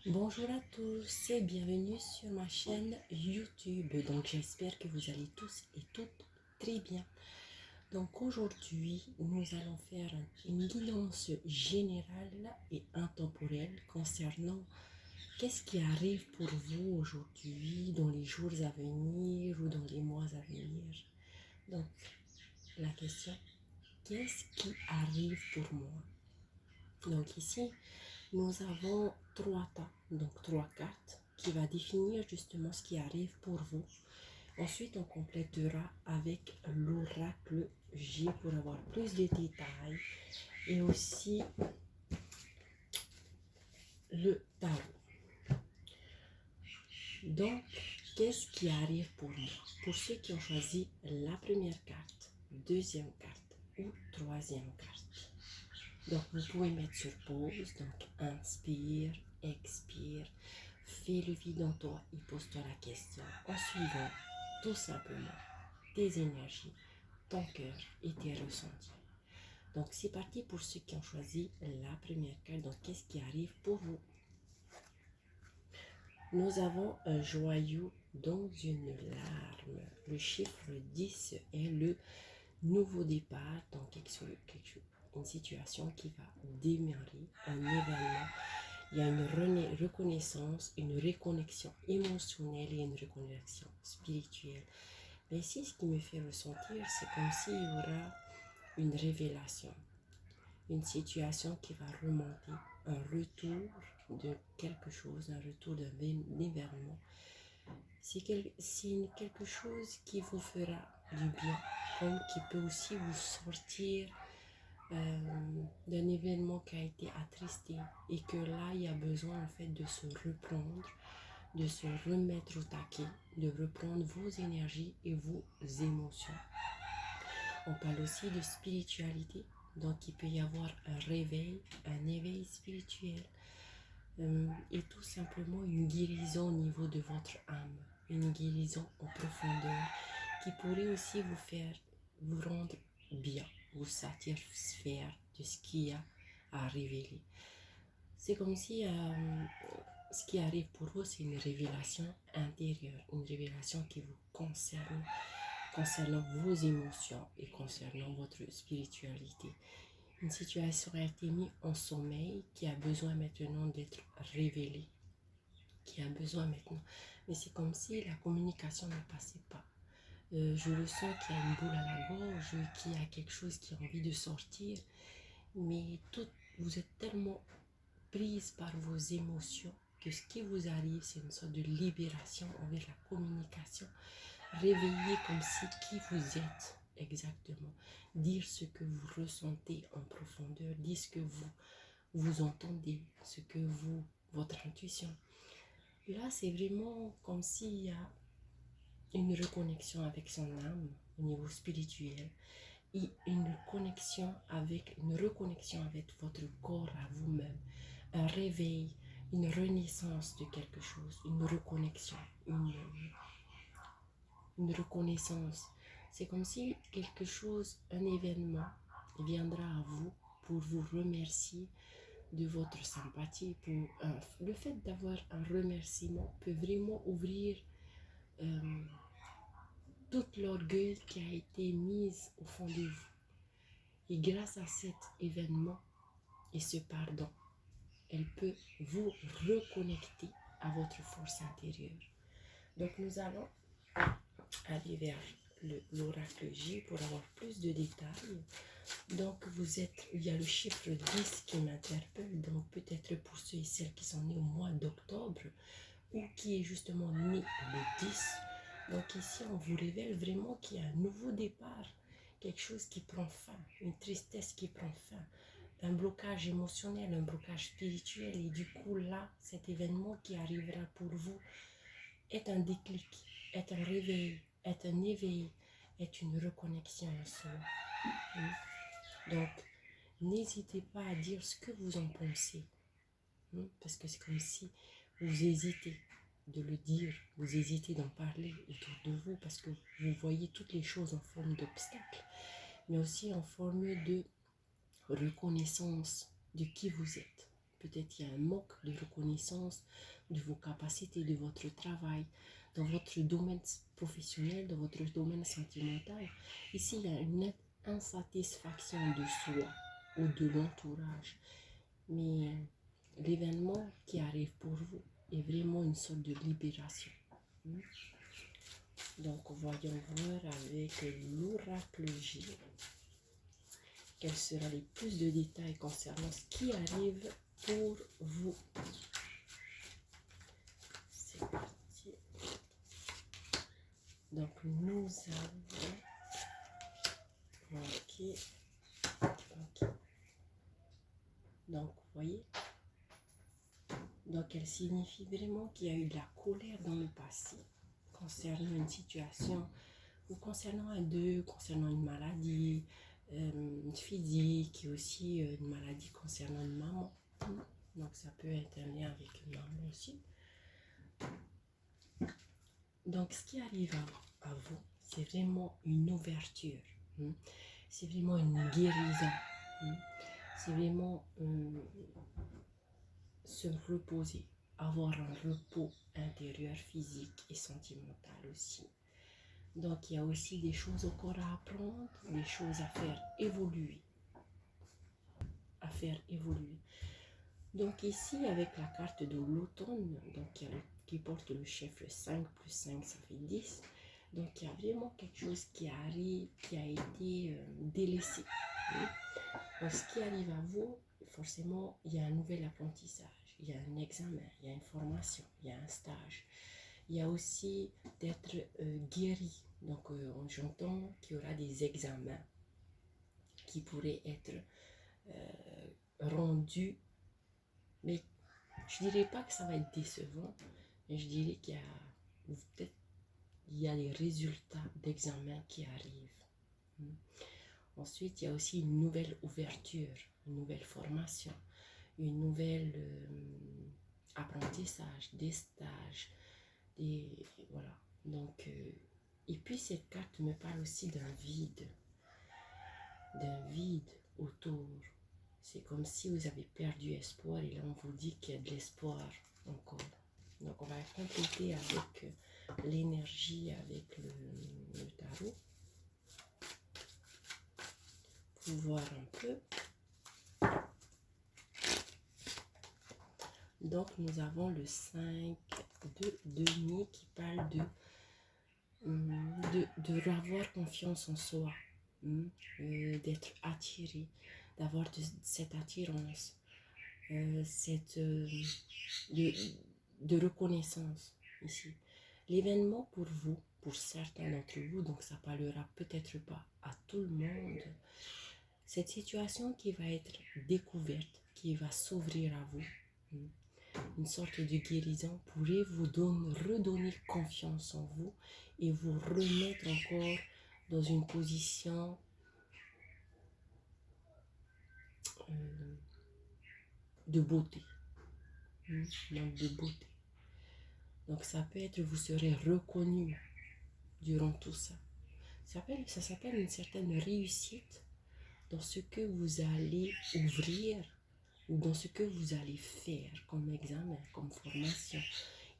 Bonjour à tous et bienvenue sur ma chaîne YouTube. Donc j'espère que vous allez tous et toutes très bien. Donc aujourd'hui, nous allons faire une guidance générale et intemporelle concernant qu'est-ce qui arrive pour vous aujourd'hui, dans les jours à venir ou dans les mois à venir. Donc la question, qu'est-ce qui arrive pour moi? Donc ici, nous avons trois tas, donc trois cartes qui va définir justement ce qui arrive pour vous. Ensuite, on complétera avec l'oracle J pour avoir plus de détails et aussi le tarot. Donc, qu'est-ce qui arrive pour moi? Pour ceux qui ont choisi la première carte, deuxième carte ou troisième carte. Donc, vous pouvez mettre sur pause. Donc, inspire, expire, fais le vide en toi et pose-toi la question en suivant tout simplement tes énergies, ton cœur et tes ressentis. Donc, c'est parti pour ceux qui ont choisi la première carte. Donc, qu'est-ce qui arrive pour vous? Nous avons un joyau dans une larme. Le chiffre 10 est le nouveau départ dans une situation qui va démarrer, un événement. Il y a une reconnaissance, une reconnexion émotionnelle et une reconnexion spirituelle. Mais ici, ce qui me fait ressentir, c'est comme s'il y aura une révélation, une situation qui va remonter, un retour de quelque chose, un retour d'un événement. C'est quelque chose qui vous fera du bien, comme qui peut aussi vous sortir d'un événement qui a été attristé et que là, il y a besoin en fait de se reprendre, de se remettre au taquet, de reprendre vos énergies et vos émotions. On parle aussi de spiritualité, donc il peut y avoir un éveil spirituel et tout simplement une guérison au niveau de votre âme, une guérison en profondeur qui pourrait aussi vous rendre bien, vous satisfaire de ce qu'il y a à révéler. C'est comme si ce qui arrive pour vous, c'est une révélation intérieure, une révélation qui vous concerne, concernant vos émotions et concernant votre spiritualité. Une situation a été mise en sommeil qui a besoin maintenant d'être révélée, qui a besoin maintenant. Mais c'est comme si la communication ne passait pas. Je le sens qu'il y a une boule à la gorge, qu'il y a quelque chose qui a envie de sortir, mais vous êtes tellement prise par vos émotions que ce qui vous arrive, c'est une sorte de libération envers la communication. Réveiller comme si qui vous êtes exactement, dire ce que vous ressentez en profondeur, dire ce que vous entendez, ce que votre intuition. Là, c'est vraiment comme s'il y a une reconnexion avec son âme au niveau spirituel et une reconnexion avec votre corps à vous-même, un réveil, une renaissance de quelque chose, une reconnexion, une reconnaissance. C'est comme si quelque chose, un événement viendra à vous pour vous remercier de votre sympathie. Le fait d'avoir un remerciement peut vraiment ouvrir tout l'orgueil qui a été mis au fond de vous. Et grâce à cet événement et ce pardon, elle peut vous reconnecter à votre force intérieure. Donc nous allons aller vers l'oracle J pour avoir plus de détails. Donc il y a le chiffre 10 qui m'interpelle, donc peut-être pour ceux et celles qui sont nés au mois d'octobre ou qui est justement né le 10. Donc ici on vous révèle vraiment qu'il y a un nouveau départ, quelque chose qui prend fin, une tristesse qui prend fin, un blocage émotionnel, un blocage spirituel, et du coup là, cet événement qui arrivera pour vous est un déclic, est un réveil, est un éveil, est une reconnexion en soi. Donc, n'hésitez pas à dire ce que vous en pensez, parce que c'est comme si vous hésitez de le dire, vous hésitez d'en parler autour de vous, parce que vous voyez toutes les choses en forme d'obstacle, mais aussi en forme de reconnaissance de qui vous êtes. peut-être il y a un manque de reconnaissance de vos capacités, de votre travail, dans votre domaine professionnel, dans votre domaine sentimental. Ici, il y a une insatisfaction de soi ou de l'entourage. Mais l'événement qui arrive pour vous est vraiment une sorte de libération. Donc, voyons voir avec l'oracle J quels seront les plus de détails concernant ce qui arrive pour vous. C'est parti. Donc, nous avons... Ok. Donc, vous voyez. Donc, elle signifie vraiment qu'il y a eu de la colère dans le passé concernant une situation ou concernant un deuil, concernant une maladie physique et aussi une maladie concernant une maman. Donc, ça peut être un lien avec une maman aussi. Donc, ce qui arrive à vous, c'est vraiment une ouverture. C'est vraiment une guérison. C'est vraiment se reposer, avoir un repos intérieur, physique et sentimental aussi. Donc, il y a aussi des choses encore à apprendre, des choses à faire évoluer. Donc, ici, avec la carte de l'automne, donc qui porte le chiffre 5 plus 5, ça fait 10. Donc, il y a vraiment quelque chose qui arrive, qui a été délaissé. Donc, ce qui arrive à vous, forcément, il y a un nouvel apprentissage, il y a un examen, il y a une formation, il y a un stage. Il y a aussi d'être guéri. Donc, j'entends qu'il y aura des examens qui pourraient être rendus. Mais je ne dirais pas que ça va être décevant, mais je dirais qu'il y a peut-être des résultats d'examen qui arrivent. Ensuite, il y a aussi une nouvelle ouverture, une nouvelle formation, une nouvelle apprentissage, des stages, voilà. Donc, et puis cette carte me parle aussi d'un vide autour. C'est comme si vous avez perdu espoir et là on vous dit qu'il y a de l'espoir encore. Donc on va compléter avec l'énergie, avec le tarot. Pour voir un peu. Donc nous avons le 5 de denier qui parle de avoir confiance en soi, d'être attiré, d'avoir cette attirance, de reconnaissance ici. L'événement pour vous, pour certains d'entre vous, donc ça parlera peut-être pas à tout le monde, cette situation qui va être découverte, qui va s'ouvrir à vous, une sorte de guérison pourrait vous redonner confiance en vous et vous remettre encore dans une position de beauté. De beauté. Donc ça peut être, vous serez reconnu durant tout ça. Ça s'appelle une certaine réussite dans ce que vous allez ouvrir ou dans ce que vous allez faire comme examen, comme formation.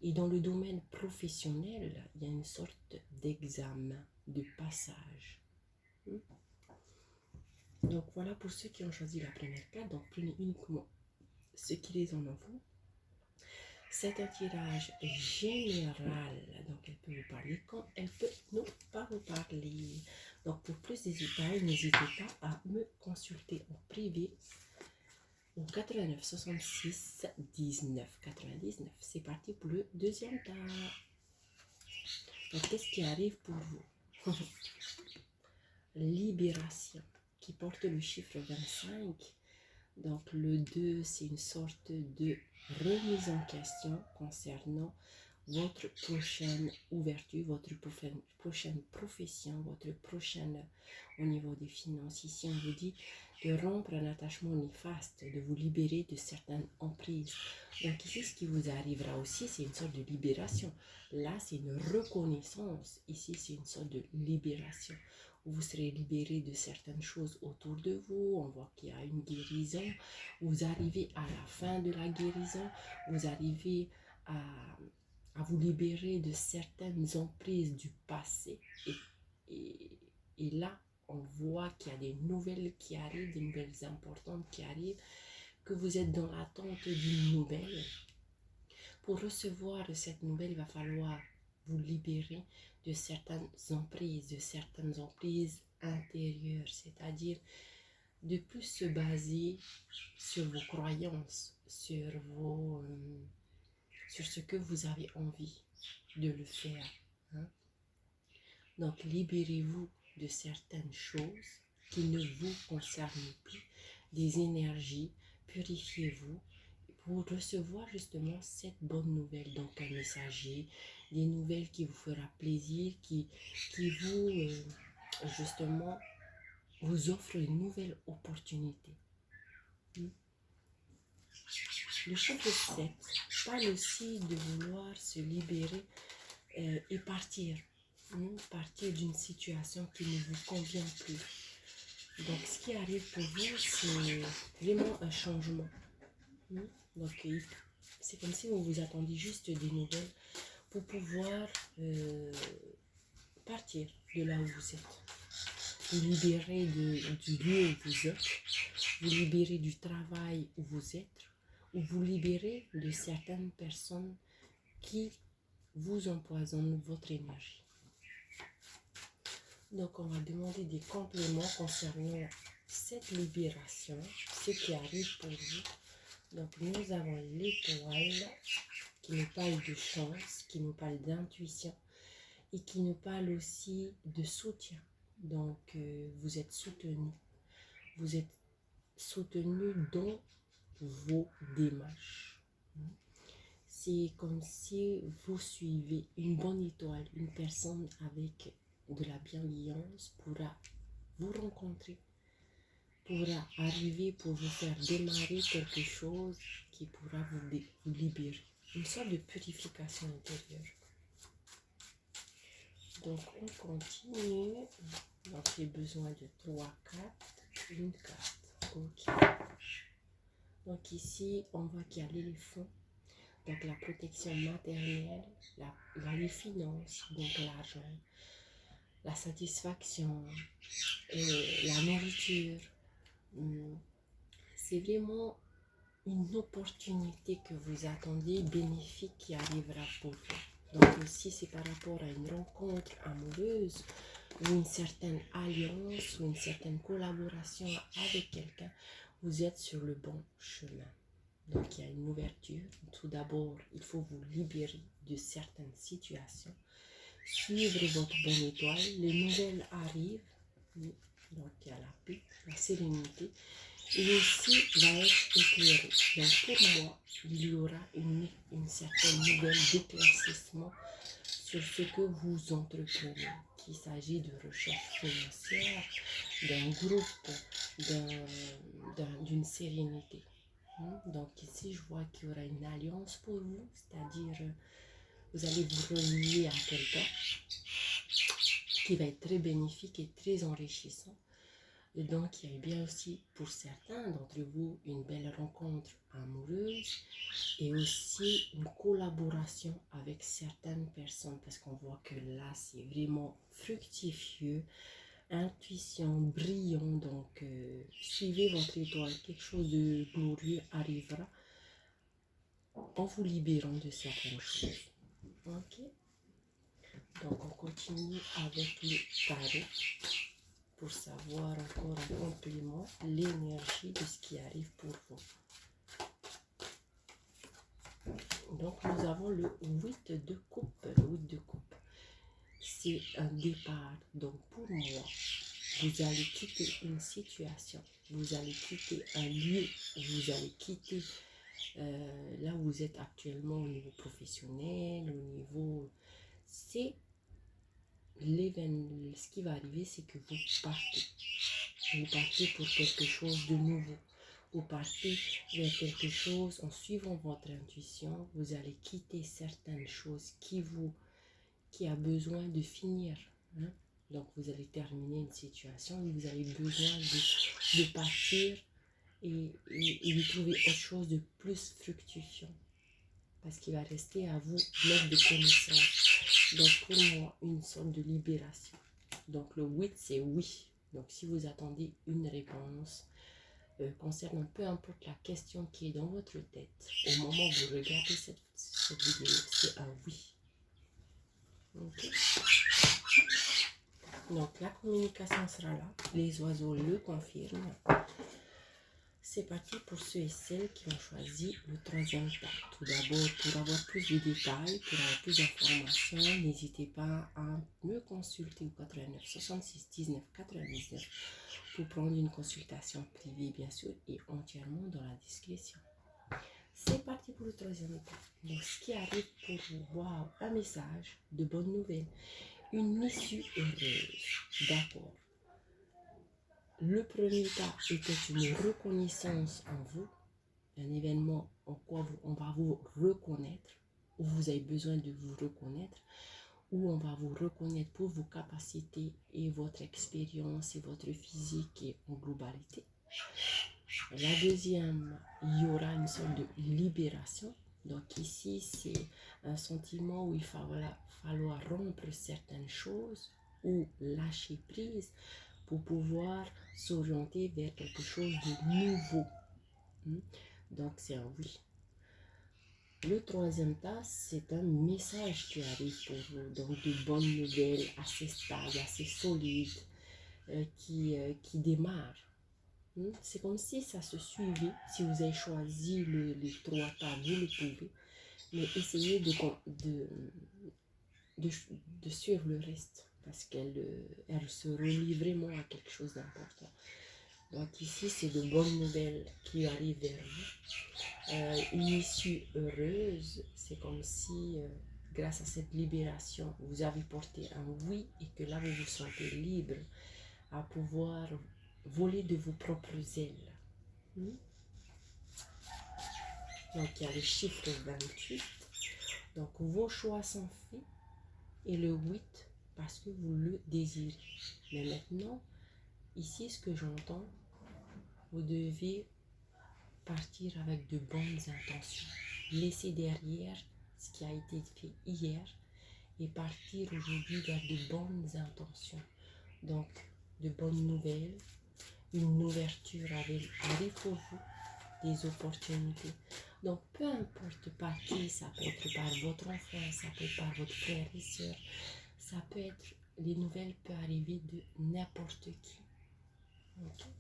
Et dans le domaine professionnel, il y a une sorte d'examen, de passage. Donc voilà pour ceux qui ont choisi la première carte. Donc prenez uniquement ce qui résonne en vous. C'est un tirage général. Donc elle peut vous parler quand elle peut ne pas vous parler. Donc pour plus de détails, n'hésitez pas à me consulter en privé au 89 66 19 99. C'est parti pour le deuxième tas. Donc qu'est-ce qui arrive pour vous? Libération qui porte le chiffre 25. Donc le 2, c'est une sorte de remise en question concernant votre prochaine ouverture, votre prochaine profession, votre prochaine au niveau des finances. Ici, on vous dit de rompre un attachement néfaste, de vous libérer de certaines emprises. Donc ici, ce qui vous arrivera aussi, c'est une sorte de libération. Là, c'est une reconnaissance. Ici, c'est une sorte de libération. vous serez libéré de certaines choses autour de vous. On voit qu'il y a une guérison. Vous arrivez à la fin de la guérison. Vous arrivez à vous libérer de certaines emprises du passé. Et là, on voit qu'il y a des nouvelles qui arrivent, des nouvelles importantes qui arrivent, que vous êtes dans l'attente d'une nouvelle. Pour recevoir cette nouvelle, il va falloir vous libérer de certaines emprises intérieures, c'est-à-dire de plus se baser sur vos croyances, sur ce que vous avez envie de le faire. Hein? Donc, libérez-vous de certaines choses qui ne vous concernent plus, des énergies, purifiez-vous pour recevoir justement cette bonne nouvelle. Donc, un messager, des nouvelles qui vous fera plaisir, qui vous, justement, vous offre une nouvelle opportunité. Le chiffre 7 parle aussi de vouloir se libérer et partir. Partir d'une situation qui ne vous convient plus. Donc, ce qui arrive pour vous, c'est vraiment un changement. Donc, c'est comme si vous vous attendiez juste des nouvelles pour pouvoir partir de là où vous êtes. Vous libérer du lieu où vous êtes, vous libérer du travail où vous êtes, ou vous libérer de certaines personnes qui vous empoisonnent votre énergie. Donc, on va demander des compléments concernant cette libération, ce qui arrive pour vous. Donc, nous avons l'étoile qui nous parle de chance, qui nous parle d'intuition et qui nous parle aussi de soutien. Donc, vous êtes soutenu. Vous êtes soutenu dans vos démarches. C'est comme si vous suivez une bonne étoile, une personne avec de la bienveillance pourra vous rencontrer, pourra arriver pour vous faire démarrer quelque chose qui pourra vous libérer. Une sorte de purification intérieure. Donc, on continue. Donc, j'ai besoin de 3 cartes, une carte. Ok. Donc, ici, on voit qu'il y a l'éléphant. Donc, la protection matérielle, les finances, donc l'argent, la satisfaction, la nourriture. C'est vraiment une opportunité que vous attendez, bénéfique, qui arrivera pour vous. Donc aussi, c'est par rapport à une rencontre amoureuse ou une certaine alliance ou une certaine collaboration avec quelqu'un. Vous êtes sur le bon chemin. Donc, il y a une ouverture. Tout d'abord, il faut vous libérer de certaines situations. Suivre votre bonne étoile. Les nouvelles arrivent. Donc, il y a la paix, la sérénité. Et aussi, va être éclairé. Donc, pour moi, il y aura une certaine nouvelle d'éclaircissement sur ce que vous entreprenez. Qu'il s'agit de recherche financière, d'un groupe, d'une sérénité. Donc ici, je vois qu'il y aura une alliance pour vous, c'est-à-dire vous allez vous relier à quelqu'un qui va être très bénéfique et très enrichissant. Et donc, il y a bien aussi pour certains d'entre vous une belle rencontre amoureuse et aussi une collaboration avec certaines personnes parce qu'on voit que là, c'est vraiment fructifieux. Intuition, brillant, donc suivez votre étoile, quelque chose de glorieux arrivera en vous libérant de certaines choses. Ok, donc on continue avec le tarot pour savoir encore en complément l'énergie de ce qui arrive pour vous. Donc nous avons le 8 de coupe. Le 8 de coupe, c'est un départ. Donc pour moi, vous allez quitter une situation, vous allez quitter un lieu, vous allez quitter là où vous êtes actuellement au niveau professionnel, au niveau... C'est l'événement, ce qui va arriver, c'est que vous partez. Vous partez pour quelque chose de nouveau. Vous partez vers quelque chose en suivant votre intuition. Vous allez quitter certaines choses qui a besoin de finir. Donc, vous allez terminer une situation où vous avez besoin de partir et de trouver autre chose de plus fructifiant. Parce qu'il va rester à vous l'œuvre de connaissance. Donc, pour moi, une sorte de libération. Donc, le 8, c'est oui. Donc, si vous attendez une réponse concernant peu importe la question qui est dans votre tête, au moment où vous regardez cette vidéo, c'est un oui. Okay. Donc, la communication sera là. Les oiseaux le confirment. C'est parti pour ceux et celles qui ont choisi le troisième pas. Tout d'abord, pour avoir plus de détails, pour avoir plus d'informations, n'hésitez pas à me consulter au 89 66 19 99 pour prendre une consultation privée, bien sûr, et entièrement dans la discrétion. C'est parti pour le troisième pas. Donc, ce qui arrive pour vous, wow, un message de bonne nouvelle, une issue heureuse. D'accord. Le premier pas était une reconnaissance en vous, un événement en quoi on va vous reconnaître, où vous avez besoin de vous reconnaître, où on va vous reconnaître pour vos capacités et votre expérience et votre physique et en globalité. La deuxième, il y aura une sorte de libération. Donc ici, c'est un sentiment où il va falloir rompre certaines choses ou lâcher prise pour pouvoir s'orienter vers quelque chose de nouveau. Donc c'est un oui. Le troisième tas, c'est un message qui arrive pour vous, donc de bonnes nouvelles assez stables, assez solides, qui démarrent. C'est comme si ça se suivait. Si vous avez choisi les trois tas, vous le pouvez, mais essayez de suivre le reste parce qu'elle se relie vraiment à quelque chose d'important. Donc ici, c'est de bonnes nouvelles qui arrivent vers vous. Une issue heureuse, c'est comme si, grâce à cette libération, vous avez porté un oui et que là, vous vous sentez libre à pouvoir voler de vos propres ailes. Donc, il y a le chiffre 28. Donc, vos choix sont faits. Et le 8, parce que vous le désirez. Mais maintenant, ici, ce que j'entends, vous devez partir avec de bonnes intentions. Laisser derrière ce qui a été fait hier et partir aujourd'hui vers de bonnes intentions. Donc, de bonnes nouvelles, une ouverture arrive pour vous, des opportunités. Donc, peu importe par qui, ça peut être par votre enfant, ça peut être par votre frère et soeur, ça peut être, les nouvelles peuvent arriver de n'importe qui. Okay.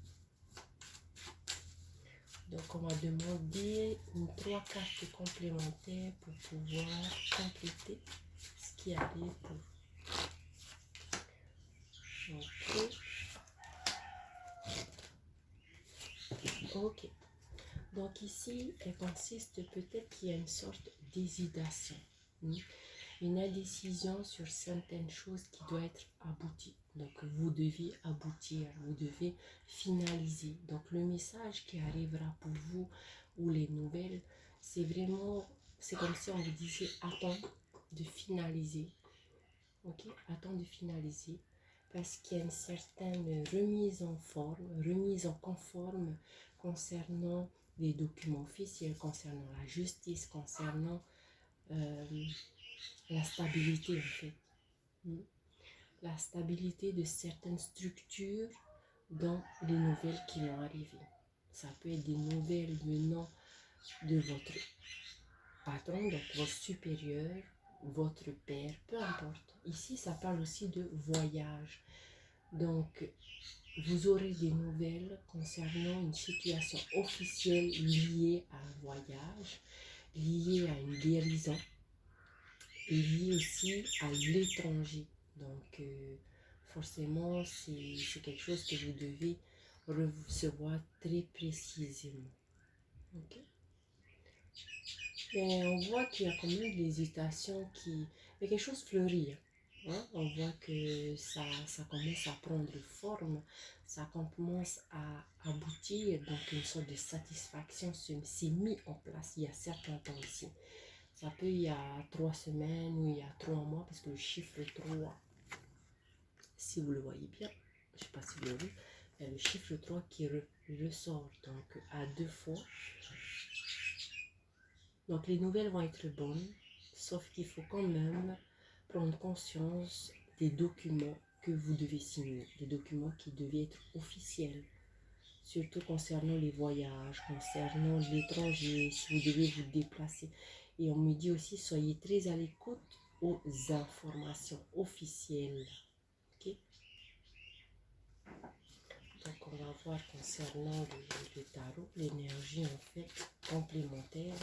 Donc, on va demander 3 cartes complémentaires pour pouvoir compléter ce qui arrive pour vous. Ok. Donc ici, elle consiste peut-être qu'il y a une sorte d'hésitation, une indécision sur certaines choses qui doivent être abouties. Donc vous devez aboutir, vous devez finaliser. Donc le message qui arrivera pour vous ou les nouvelles, c'est vraiment, c'est comme si on vous disait attends de finaliser. Ok, attends de finaliser. Parce qu'il y a une certaine remise en forme, remise en conforme concernant les documents officiels, concernant la justice, concernant la stabilité en fait. La stabilité de certaines structures dans les nouvelles qui vont arriver. Ça peut être des nouvelles venant de votre patron, donc votre supérieur, votre père, peu importe. Ici, ça parle aussi de voyage. Donc, vous aurez des nouvelles concernant une situation officielle liée à un voyage, liée à une guérison, et liée aussi à l'étranger. Donc, forcément, c'est quelque chose que vous devez recevoir très précisément. Ok. Et on voit qu'il y a quand même de l'hésitation qui... Mais quelque chose fleurit. Hein? On voit que ça commence à prendre forme, ça commence à aboutir, donc une sorte de satisfaction s'est mis en place il y a certains temps ici. Ça peut il y a 3 semaines ou il y a 3 mois, parce que le chiffre 3, si vous le voyez bien, je ne sais pas si vous l'avez vu, il y a le chiffre 3 qui ressort donc à 2 fois. Donc les nouvelles vont être bonnes, sauf qu'il faut quand même prendre conscience des documents que vous devez signer, des documents qui devaient être officiels, surtout concernant les voyages, concernant l'étranger, si vous devez vous déplacer. Et on me dit aussi, soyez très à l'écoute aux informations officielles. Okay? Donc on va voir concernant le tarot, l'énergie en fait complémentaire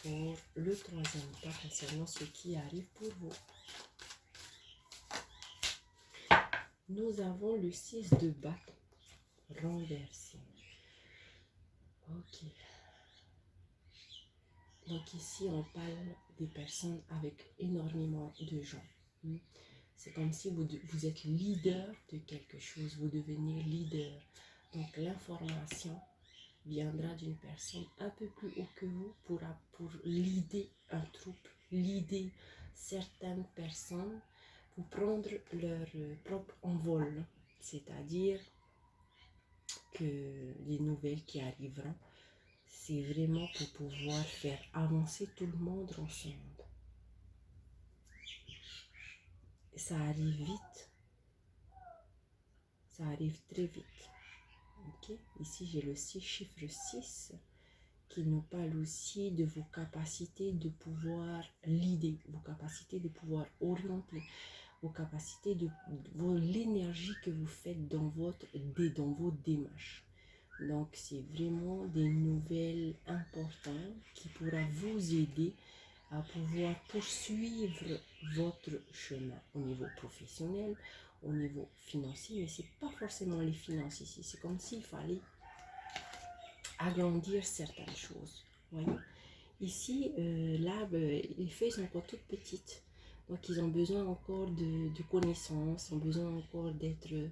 pour le troisième pas concernant ce qui arrive pour vous. Nous avons le 6 de bâton renversé. Ok. Donc ici, on parle des personnes avec énormément de gens. C'est comme si vous êtes leader de quelque chose, vous devenez leader. Donc l'information viendra d'une personne un peu plus haut que vous pour leader un troupe, leader certaines personnes pour prendre leur propre envol. C'est-à-dire que les nouvelles qui arriveront, c'est vraiment pour pouvoir faire avancer tout le monde ensemble. Ça arrive vite. Ça arrive très vite. Okay? Ici, j'ai le chiffre 6 qui nous parle aussi de vos capacités de pouvoir leader, vos capacités de pouvoir orienter, vos capacités l'énergie que vous faites dans vos démarches. Donc, c'est vraiment des nouvelles importantes qui pourront vous aider à pouvoir poursuivre votre chemin au niveau professionnel, au niveau financier, mais ce n'est pas forcément les finances ici. C'est comme s'il fallait agrandir certaines choses. Voyez? Ici, là, les feuilles sont encore toutes petites. Donc, ils ont besoin encore de connaissances, ont besoin encore d'être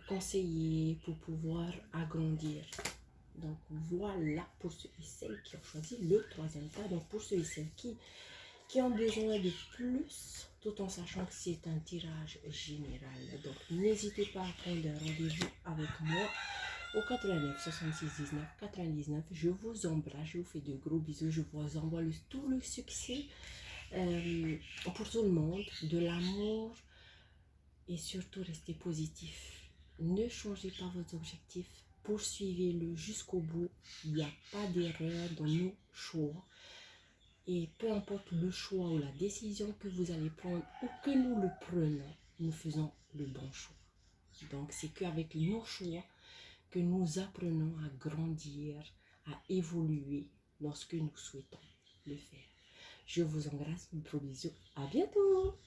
conseillés pour pouvoir agrandir. Donc, voilà pour ceux et celles qui ont choisi le troisième pas. Donc, pour ceux et celles qui ont besoin de plus, tout en sachant que c'est un tirage général. Donc, n'hésitez pas à prendre un rendez-vous avec moi au 89 66 19 99. Je vous embrasse, je vous fais de gros bisous, je vous envoie tout le succès pour tout le monde, de l'amour et surtout restez positif. Ne changez pas vos objectifs, poursuivez-le jusqu'au bout. Il n'y a pas d'erreur dans nos choix. Et peu importe le choix ou la décision que vous allez prendre ou que nous le prenons, nous faisons le bon choix. Donc c'est qu'avec nos choix que nous apprenons à grandir, à évoluer lorsque nous souhaitons le faire. Je vous embrasse, un gros bisou, à bientôt!